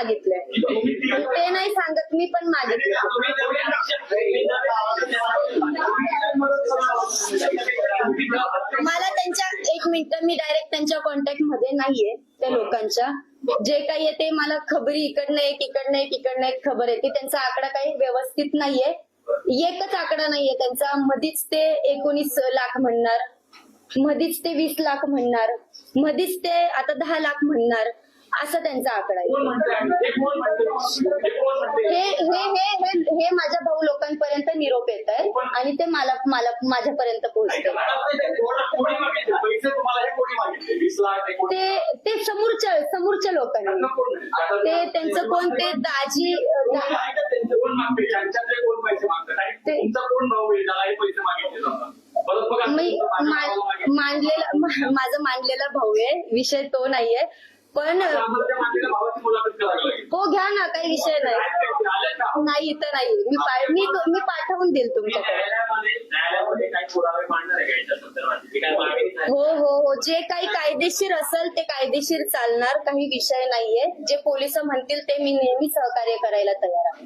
मागितलंय, पण ते नाही सांगत, मी पण मागितलं. मला त्यांच्या, एक मिनिट, मी डायरेक्ट त्यांच्या कॉन्टॅक्ट मध्ये नाहीये त्या लोकांच्या. जे काही आहे ते मला खबरी इकडनं एक खबर येते. त्यांचा आकडा काही व्यवस्थित नाहीये, एकच आकडा नाहीये त्यांचा. मधीच ते 19 लाख म्हणणार, मधीच ते 20 लाख म्हणणार, मधीच ते आता 10 लाख म्हणणार, असा त्यांचा आकडा आहे. हे माझ्या भाऊ लोकांपर्यंत निरोप येत आहे आणि ते मला माझ्यापर्यंत पोहोचते. ते समोरच्या लोकांनी, ते त्यांचं कोण, ते दाजी, माझा मानलेला भाऊ आहे, विषय तो नाहीये. पण हो घ्या ना, काही विषय नाही, इथं नाही. मी पाठवून देईल तुमच्याकडे. हो, जे काही कायदेशीर असेल ते कायदेशीर चालणार, काही विषय नाहीये. जे पोलिस म्हणतील ते मी नेहमी सहकार्य करायला तयार आहे.